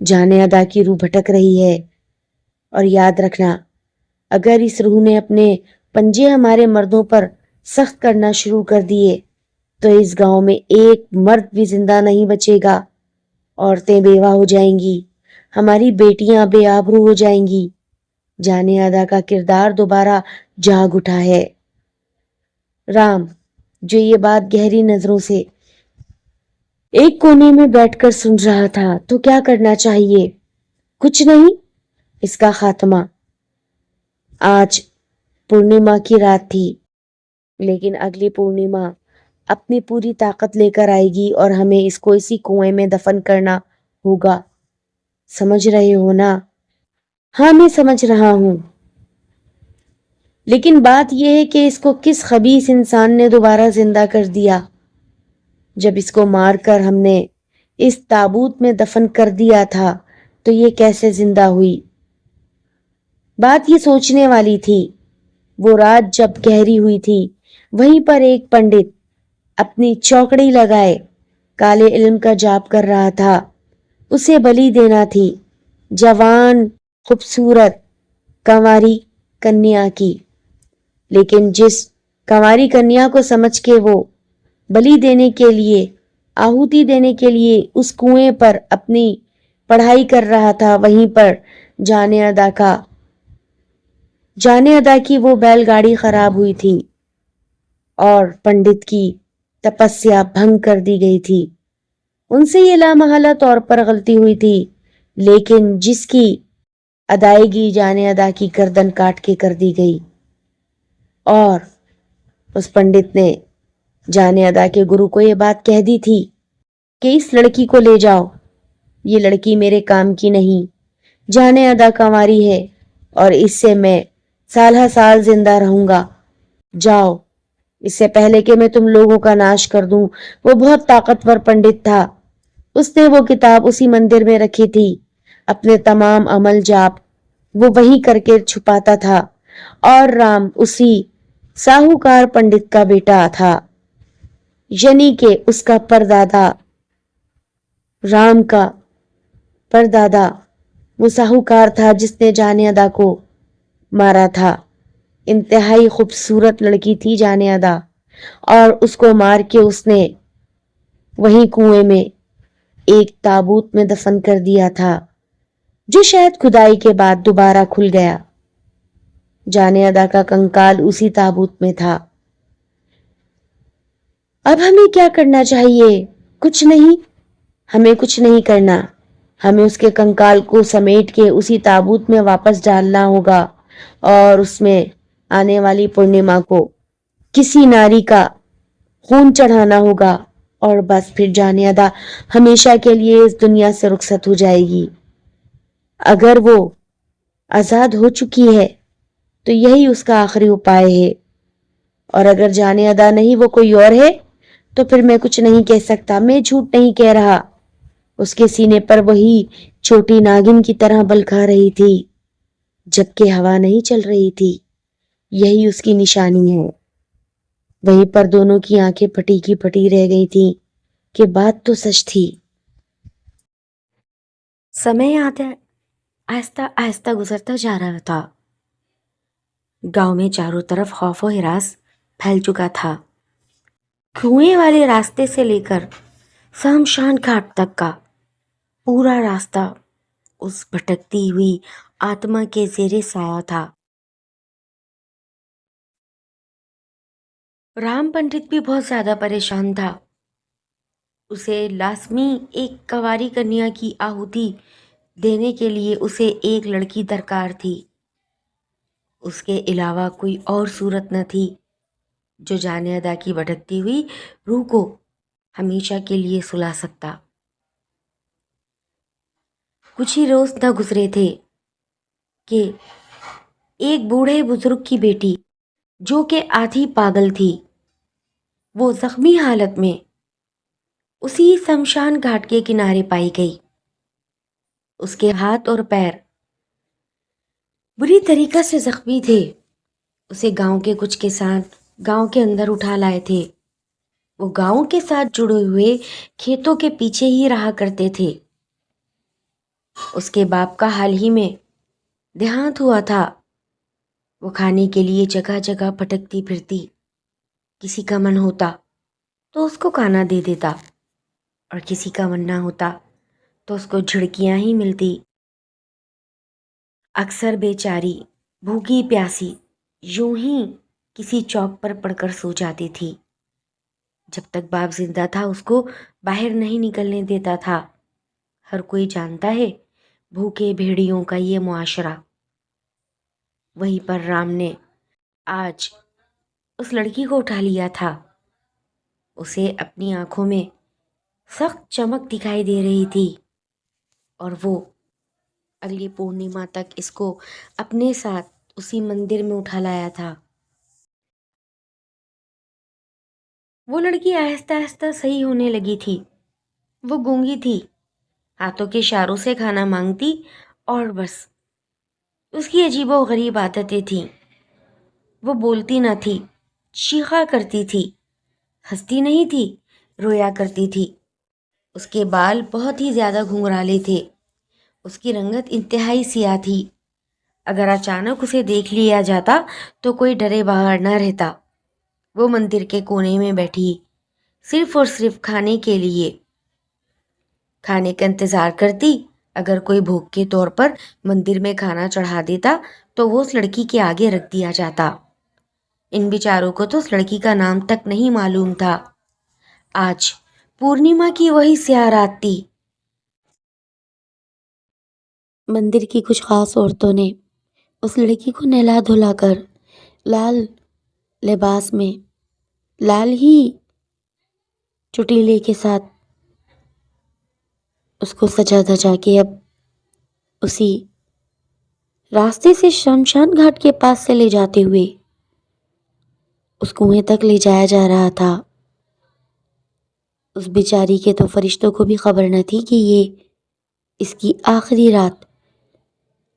جانے ادا کی روح بھٹک رہی ہے، اور یاد رکھنا اگر اس روح نے اپنے پنجے ہمارے مردوں پر سخت کرنا شروع کر دیے تو اس گاؤں میں ایک مرد بھی زندہ نہیں بچے گا، عورتیں بیوہ ہو جائیں گی، ہماری بیٹیاں بے آبرو ہو جائیں گی۔ جانے ادا کا کردار دوبارہ جاگ اٹھا ہے۔ رام جو یہ بات گہری نظروں سے ایک کونے میں بیٹھ کر سن رہا تھا تو کیا کرنا چاہیے؟ کچھ نہیں، اس کا خاتمہ۔ آج پورنیما کی رات تھی، لیکن اگلی پورنیما اپنی پوری طاقت لے کر آئے گی اور ہمیں اس کو اسی کنویں میں دفن کرنا ہوگا۔ سمجھ رہے ہو نا؟ ہاں میں سمجھ رہا ہوں، لیکن بات یہ ہے کہ اس کو کس خبیث انسان نے دوبارہ زندہ کر دیا؟ جب اس کو مار کر ہم نے اس تابوت میں دفن کر دیا تھا تو یہ کیسے زندہ ہوئی؟ بات یہ سوچنے والی تھی۔ وہ رات جب گہری ہوئی تھی، وہیں پر ایک پنڈت اپنی چوکڑی لگائے کالے علم کا جاپ کر رہا تھا۔ اسے بلی دینا تھی جوان خوبصورت کنواری کنیا کی، لیکن جس کنواری کنیا کو سمجھ کے وہ بلی دینے کے لیے، آہوتی دینے کے لیے اس کنویں پر اپنی پڑھائی کر رہا تھا، وہیں پر جانے ادا کی وہ بیل گاڑی خراب ہوئی تھی اور پنڈت کی تپسیا بھنگ کر دی گئی تھی۔ ان سے یہ لامحالہ طور پر غلطی ہوئی تھی، لیکن جس کی ادائیگی جانے ادا کی گردن کاٹ کے کر دی گئی، اور اس پنڈت نے جانے ادا کے گرو کو یہ بات کہہ دی تھی کہ اس لڑکی کو لے جاؤ، یہ لڑکی میرے کام کی نہیں، جانے ادا کنواری ہے اور اس سے میں سالہ سال زندہ رہوں گا، جاؤ اس سے پہلے کہ میں تم لوگوں کا ناش کر دوں۔ وہ بہت طاقتور پنڈت تھا، اس نے وہ کتاب اسی مندر میں رکھی تھی، اپنے تمام عمل جاپ وہ وہی کر کے چھپاتا تھا، اور رام اسی ساہوکار پنڈت کا بیٹا تھا، یعنی کہ اس کا پردادا، رام کا پردادا وہ ساہوکار تھا جس نے جانے ادا کو مارا تھا۔ انتہائی خوبصورت لڑکی تھی جانے ادا، اور اس کو مار کے اس نے وہی کنویں میں ایک تابوت میں دفن کر دیا تھا، جو شاید کھدائی کے بعد دوبارہ کھل گیا۔ جانے ادا کا کنکال اسی تابوت میں تھا۔ اب ہمیں کیا کرنا چاہیے؟ کچھ نہیں، ہمیں کچھ نہیں کرنا، ہمیں اس کے کنکال کو سمیٹ کے اسی تابوت میں واپس ڈالنا ہوگا، اور اس میں آنے والی پورنیما کو کسی ناری کا خون چڑھانا ہوگا، اور بس پھر جانے ادا ہمیشہ کے لیے اس دنیا سے رخصت ہو جائے گی۔ اگر وہ آزاد ہو چکی ہے تو یہی اس کا آخری اپائے ہے، اور اگر جانے ادا نہیں وہ کوئی اور ہے تو پھر میں کچھ نہیں کہہ سکتا، میں جھوٹ نہیں کہہ رہا۔ اس کے سینے پر وہی چھوٹی ناگن کی طرح بل کھا رہی تھی جبکہ ہوا نہیں چل رہی تھی، یہی اس کی نشانی ہے۔ وہیں پر دونوں کی آنکھیں پھٹی کی پھٹی رہ گئی تھی کہ بات تو سچ تھی۔ سمے آہستہ آہستہ گزرتا جا رہا تھا۔ گاؤں میں چاروں طرف خوف و ہراس پھیل چکا تھا۔ کنویں والے راستے سے لے کر شمشان گھاٹ تک کا پورا راستہ اس بھٹکتی ہوئی آتما کے زیر سایہ تھا۔ رام پنڈت بھی بہت زیادہ پریشان تھا۔ اسے لازمی ایک کنواری کنیا کی آہوتی دینے کے لیے اسے ایک لڑکی درکار تھی، اس کے علاوہ کوئی اور صورت نہ تھی جو جانے ادا کی بھٹکتی ہوئی روح کو ہمیشہ کے لیے سلا سکتا۔ کچھ ہی روز نہ گزرے تھے کہ ایک بوڑھے بزرگ کی بیٹی جو کہ آدھی پاگل تھی، وہ زخمی حالت میں اسی شمشان گھاٹ کے کنارے پائی گئی۔ اس کے ہاتھ اور پیر بری طریقہ سے زخمی تھے۔ اسے گاؤں کے کچھ کسان گاؤں کے اندر اٹھا لائے تھے۔ وہ گاؤں کے ساتھ جڑے ہوئے کھیتوں کے پیچھے ہی رہا کرتے تھے۔ اس کے باپ کا حال ہی میں دیہانت ہوا تھا۔ وہ کھانے کے لیے جگہ جگہ بھٹکتی پھرتی، کسی کا من ہوتا تو اس کو کھانا دے دیتا اور کسی کا من نہ ہوتا تو اس کو جھڑکیاں ہی ملتی۔ اکثر بیچاری بھوکی پیاسی یوں ہی کسی چوک پر پڑ کر سو جاتی تھی۔ جب تک باپ زندہ تھا اس کو باہر نہیں نکلنے دیتا تھا۔ ہر کوئی جانتا ہے بھوکے بھیڑیوں کا یہ معاشرہ۔ وہیں پر رام نے آج اس لڑکی کو اٹھا لیا تھا۔ اسے اپنی آنکھوں میں سخت چمک دکھائی دے رہی تھی اور وہ اگلی پورنیما تک اس کو اپنے ساتھ اسی مندر میں اٹھا لایا تھا۔ وہ لڑکی آہستہ آہستہ صحیح ہونے لگی تھی۔ وہ گونگی تھی، ہاتھوں کے اشاروں سے کھانا مانگتی اور بس۔ اس کی عجیب و غریب عادتیں تھیں۔ وہ بولتی نہ تھی، چیخا کرتی تھی، ہنستی نہیں تھی، رویا کرتی تھی۔ اس کے بال بہت ہی زیادہ گھنگرالے تھے۔ اس کی رنگت انتہائی سیاہ تھی۔ اگر اچانک اسے دیکھ لیا جاتا تو کوئی ڈرے بغیر نہ رہتا۔ وہ مندر کے کونے میں بیٹھی صرف اور صرف کھانے کے لیے، کھانے کا انتظار کرتی۔ اگر کوئی بھوک کے طور پر مندر میں کھانا چڑھا دیتا تو وہ اس لڑکی کے آگے رکھ دیا جاتا۔ ان بیچاروں کو تو اس لڑکی کا نام تک نہیں معلوم تھا۔ آج پورنیما کی وہی سیاہ رات تھی۔ مندر کی کچھ خاص عورتوں نے اس لڑکی کو نہلا دھلا کر لال لباس میں، لال ہی چٹیلے کے ساتھ اس کو سجا دھجا کے اب اسی راستے سے شمشان گھاٹ کے پاس سے لے جاتے ہوئے اس کنویں تک لے جایا جا رہا تھا۔ اس بیچاری کے تو فرشتوں کو بھی خبر نہ تھی کہ یہ اس کی آخری رات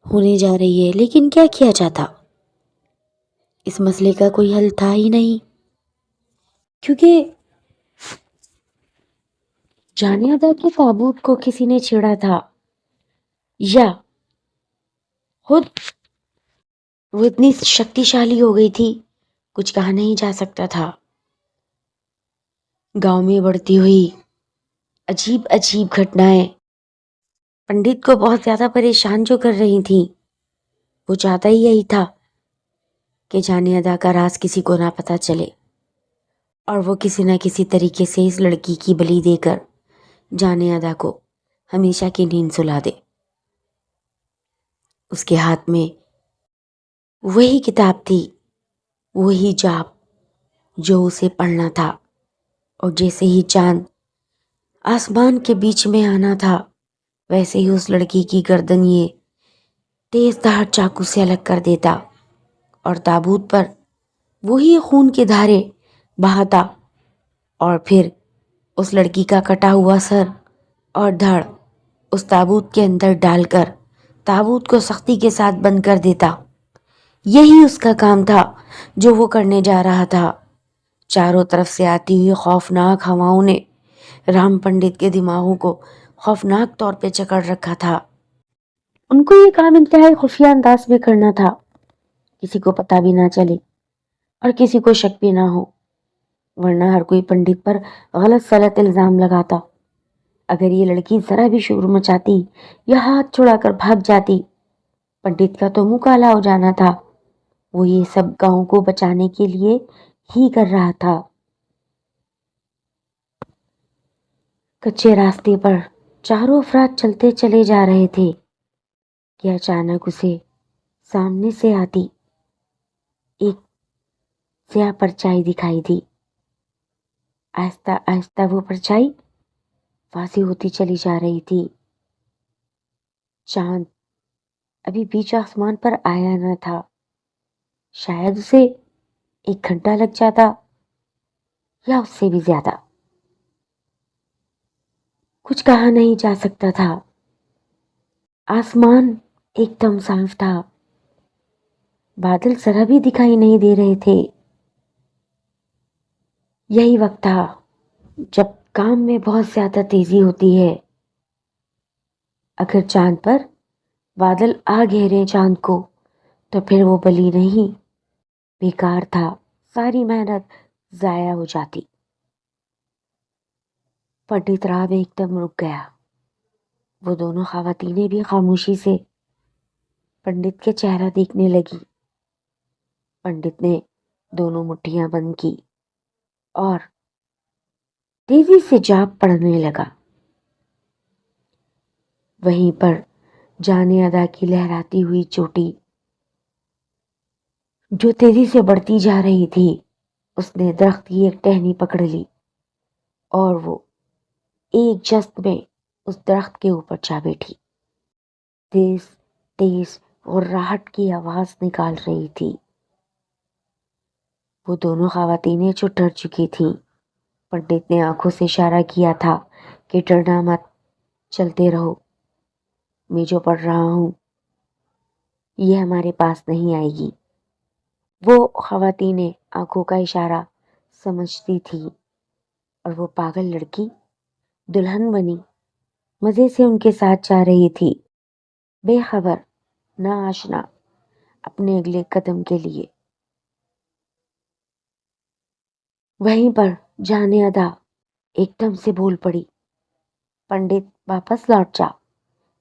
ہونے جا رہی ہے، لیکن کیا کیا جاتا؟ اس مسئلے کا کوئی حل تھا ہی نہیں، کیونکہ جانیادہ کے تابوت کو کسی نے چھیڑا تھا یا خود وہ اتنی شکتیشالی ہو گئی تھی، کچھ کہا نہیں جا سکتا تھا۔ گاؤں میں بڑھتی ہوئی عجیب عجیب گھٹنائیں پنڈت کو بہت زیادہ پریشان جو کر رہی تھیں۔ وہ چاہتا ہی یہی تھا کہ جانیادہ کا راز کسی کو نہ پتہ چلے اور وہ کسی نہ کسی طریقے سے اس لڑکی کی بلی دے کر جانیادہ کو ہمیشہ کی نیند سلا دے۔ اس کے ہاتھ میں وہی کتاب تھی، وہی جاپ جو اسے پڑھنا تھا، اور جیسے ہی چاند آسمان کے بیچ میں آنا تھا ویسے ہی اس لڑکی کی گردن یہ تیز دھار چاقو سے الگ کر دیتا اور تابوت پر وہی خون کے دھارے بہاتا اور پھر اس لڑکی کا کٹا ہوا سر اور دھڑ اس تابوت کے اندر ڈال کر تابوت کو سختی کے ساتھ بند کر دیتا۔ یہی اس کا کام تھا جو وہ کرنے جا رہا تھا۔ چاروں طرف سے آتی ہوئی خوفناک ہواؤں نے رام پنڈت کے دماغوں کو خوفناک طور پہ جکڑ رکھا تھا۔ ان کو یہ کام انتہائی خفیہ انداز میں کرنا تھا، کسی کو پتہ بھی نہ چلے اور کسی کو شک بھی نہ ہو، ورنہ ہر کوئی پنڈت پر غلط سلط الزام لگاتا۔ اگر یہ لڑکی ذرا بھی شور مچاتی یا ہاتھ چھڑا کر بھاگ جاتی، پنڈت کا تو منہ کالا ہو جانا تھا۔ وہ یہ سب گاؤں کو بچانے کے لیے ہی کر رہا تھا۔ کچے راستے پر چاروں افراد چلتے چلے جا رہے تھے کہ اچانک اسے سامنے سے آتی ایک سیاہ پرچائی دکھائی دی۔ آہستہ آہستہ وہ پرچائی واضح ہوتی چلی جا رہی تھی۔ چاند ابھی بیچ آسمان پر آیا نہ تھا، شاید اسے 1 گھنٹہ لگ جاتا یا اس سے بھی زیادہ، کچھ کہا نہیں جا سکتا تھا۔ آسمان ایک دم صاف تھا، بادل ذرا بھی دکھائی نہیں دے رہے تھے۔ یہی وقت تھا جب کام میں بہت زیادہ تیزی ہوتی ہے۔ اگر چاند پر بادل آ گہرے چاند کو تو پھر وہ بلی نہیں، بیکار تھا، ساری محنت ضائع ہو جاتی۔ پنڈت رام ایک دم رک گیا۔ وہ دونوں خواتینیں بھی خاموشی سے پنڈت کے چہرہ دیکھنے لگی۔ پنڈت نے دونوں مٹھیاں بند کی اور تیزی سے جاپ پڑھنے لگا۔ وہیں پر جان ادا کی لہراتی ہوئی چوٹی جو تیزی سے بڑھتی جا رہی تھی، اس نے درخت کی ایک ٹہنی پکڑ لی اور وہ ایک جست میں اس درخت کے اوپر جا بیٹھی۔ تیز تیز اور راہٹ کی آواز نکال رہی تھی۔ وہ دونوں خواتینیں جو ڈر چکی تھیں، پنڈت نے آنکھوں سے اشارہ کیا تھا کہ ڈرنا مت، چلتے رہو، میں جو پڑھ رہا ہوں یہ ہمارے پاس نہیں آئے گی۔ وہ خواتینیں آنکھوں کا اشارہ سمجھتی تھی اور وہ پاگل لڑکی دلہن بنی مزے سے ان کے ساتھ جا رہی تھی، بے خبر نہ آشنا اپنے اگلے قدم کے لیے۔ وہیں پر جان ادا ایک دم سے بول پڑی، پنڈت واپس لوٹ جا،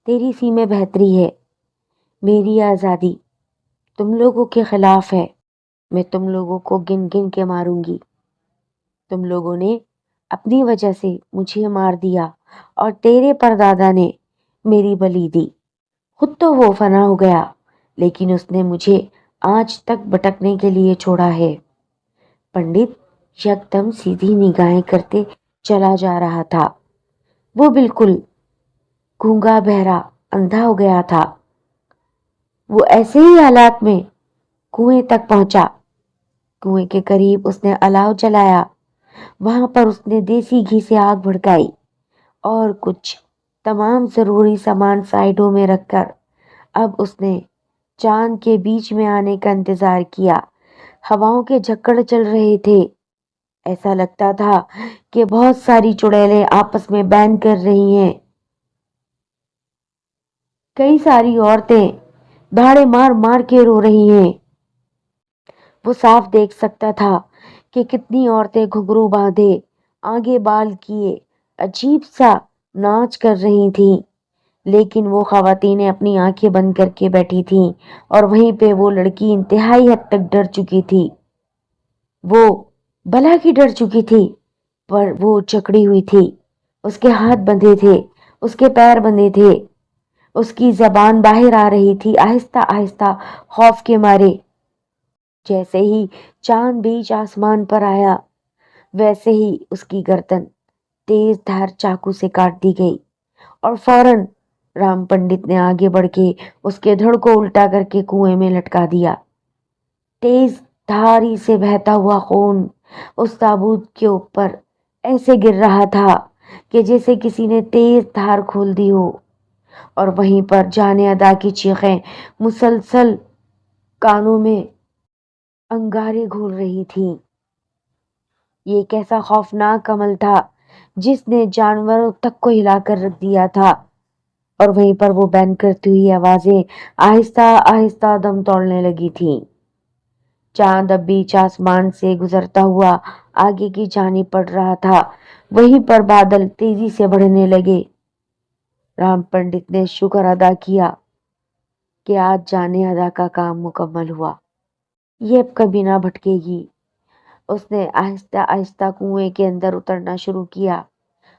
تیری سی میں بہتری ہے، میری آزادی تم لوگوں کے خلاف ہے، میں تم لوگوں کو گن گن کے ماروں گی۔ تم لوگوں نے اپنی وجہ سے مجھے مار دیا اور تیرے پردادا نے میری بلی دی۔ خود تو وہ فنا ہو گیا لیکن اس نے مجھے آج تک بھٹکنے کے لیے چھوڑا ہے۔ پنڈت یکدم سیدھی نگاہیں کرتے چلا جا رہا تھا۔ وہ بالکل گونگا بہرا اندھا ہو گیا تھا۔ وہ ایسے ہی حالات میں کنویں تک پہنچا۔ کنویں کے قریب اس نے الاؤ جلایا۔ وہاں پر اس نے دیسی گھی سے آگ بھڑکائی اور کچھ تمام ضروری سامان سائڈوں میں رکھ کر اب اس نے چاند کے بیچ میں آنے کا انتظار کیا۔ ہواؤں کے جھکڑ چل رہے تھے، ایسا لگتا تھا کہ بہت ساری چڑیلیں آپس میں بین کر رہی ہیں۔ کئی ساری عورتیں دھاڑے مار مار کے رو رہی ہیں۔ وہ صاف دیکھ سکتا تھا کہ کتنی عورتیں گھنگرو باندھے، آگے بال کیے عجیب سا ناچ کر رہی تھیں، لیکن وہ خواتینیں اپنی آنکھیں بند کر کے بیٹھی تھیں اور وہیں پہ وہ لڑکی انتہائی حد تک ڈر چکی تھی۔ وہ بلا کی ڈر چکی تھی، پر وہ جکڑی ہوئی تھی، اس کے ہاتھ بندھے تھے، اس کے پیر بندھے تھے، اس کی زبان باہر آ رہی تھی آہستہ آہستہ خوف کے مارے۔ جیسے ہی چاند بیچ آسمان پر آیا ویسے ہی اس کی گردن تیز دھار چاقو سے کاٹ دی گئی اور فوراً رام پنڈت نے آگے بڑھ کے اس کے دھڑ کو الٹا کر کے کنویں میں لٹکا دیا۔ تیز دھاری سے بہتا ہوا خون اس تابوت کے اوپر ایسے گر رہا تھا کہ جیسے کسی نے تیز دھار کھول دی ہو، اور وہیں پر جان ادا کی چیخیں مسلسل کانوں میں انگارے گھول رہی تھیں۔ یہ ایک ایسا خوفناک عمل تھا جس نے جانوروں تک کو ہلا کر رکھ دیا تھا، اور وہیں پر وہ بین کرتی ہوئی آوازیں آہستہ آہستہ دم توڑنے لگی تھیں۔ چاند اب بیچ آسمان سے گزرتا ہوا آگے کی جانب پڑ رہا تھا۔ وہیں پر بادل تیزی سے بڑھنے لگے۔ رام پنڈت نے شکر ادا کیا کہ آج جان ادا کا کام مکمل ہوا، یہ اب کبھی نہ بھٹکے گی۔ اس نے آہستہ آہستہ کنویں کے اندر اترنا شروع کیا۔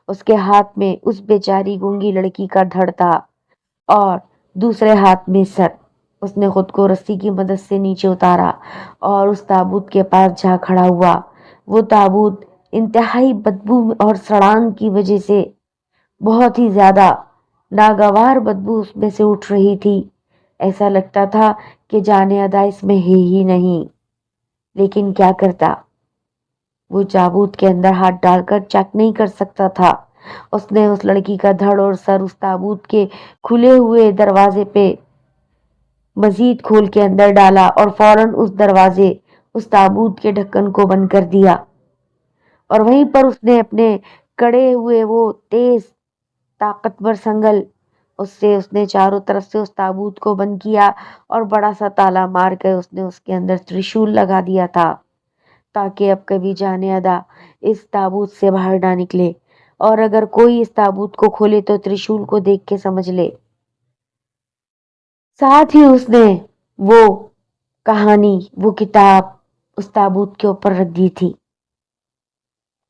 اس کے ہاتھ میں اس بیچاری گونگی لڑکی کا دھڑ تھا اور دوسرے ہاتھ میں سر۔ اس نے خود کو رسی کی مدد سے نیچے اتارا اور اس تابوت کے پاس جا کھڑا ہوا۔ وہ تابوت انتہائی بدبو اور سڑان کی وجہ سے بہت ہی زیادہ ناگوار بدبو اس میں سے اٹھ رہی تھی۔ ایسا لگتا تھا کہ جان ادا اس میں ہے ہی نہیں، لیکن کیا کرتا؟ وہ تابوت کے اندر ہاتھ ڈال کر چیک نہیں کر سکتا تھا۔ اس نے اس لڑکی کا دھڑ اور سر اس تابوت کے کھلے ہوئے دروازے پہ مزید کھول کے اندر ڈالا اور فوراً اس دروازے اس تابوت کے ڈھکن کو بند کر دیا، اور وہیں پر اس نے اپنے کڑے ہوئے وہ تیز طاقتور سنگل اس نے چاروں طرف سے اس تابوت کو بند کیا اور بڑا سا تالا مار کر اس نے اس کے اندر ترشول لگا دیا تھا تاکہ اب کبھی جانے ادا اس تابوت سے باہر نہ نکلے، اور اگر کوئی اس تابوت کو کھولے تو ترشول کو دیکھ کے سمجھ لے۔ ساتھ ہی اس نے وہ کہانی، وہ کتاب اس تابوت کے اوپر رکھ دی تھی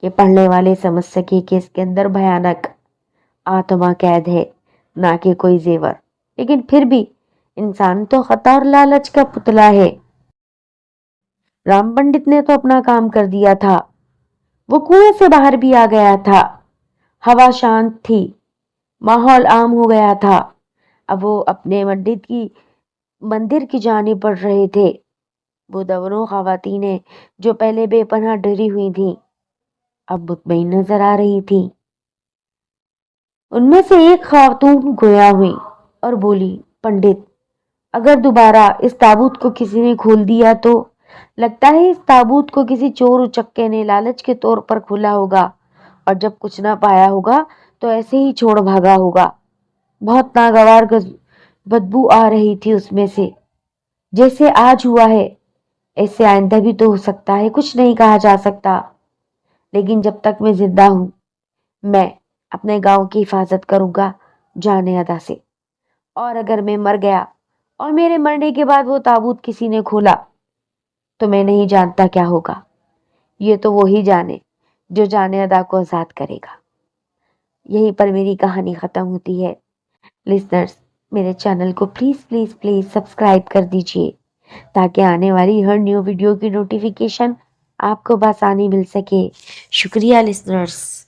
کہ پڑھنے والے سمجھ سکے کہ اس کے اندر بھیانک آتما قید ہے، نہ کہ کوئی زیور۔ لیکن پھر بھی انسان تو خطا اور لالچ کا پتلا ہے۔ رام پنڈت نے تو اپنا کام کر دیا تھا، وہ کنویں سے باہر بھی آ گیا تھا، ہوا شانت تھی، ماحول عام ہو گیا تھا۔ اب وہ اپنے مندر کی جانب بڑھ رہے تھے۔ وہ دونوں خواتینیں جو پہلے بے پناہ ڈری ہوئی تھیں اب مطمئن نظر آ رہی تھی۔ ان میں سے ایک خاتون گویا ہوئی اور بولی، پنڈت، اگر دوبارہ اس تابوت کو کسی نے کھول دیا تو لگتا ہے اس تابوت کو کسی چور اچکے نے لالچ کے طور پر کھولا ہوگا، اور جب کچھ نہ پایا ہوگا تو ایسے ہی چھوڑ بھاگا ہوگا۔ بہت ناگوار بدبو آ رہی تھی اس میں سے، جیسے آج ہوا ہے ایسے آئندہ بھی تو ہو سکتا ہے، کچھ نہیں کہا جا سکتا۔ لیکن جب تک میں زندہ ہوں میں اپنے گاؤں کی حفاظت کروں گا جانے ادا سے، اور اگر میں مر گیا اور میرے مرنے کے بعد وہ تابوت کسی نے کھولا تو میں نہیں جانتا کیا ہوگا، یہ تو وہی جانے جو جانے ادا کو آزاد کرے گا۔ یہیں پر میری کہانی ختم ہوتی ہے۔ لسنرز، میرے چینل کو پلیز پلیز پلیز سبسکرائب کر دیجئے تاکہ آنے والی ہر نیو ویڈیو کی نوٹیفیکیشن آپ کو بآسانی مل سکے۔ شکریہ لسنرز۔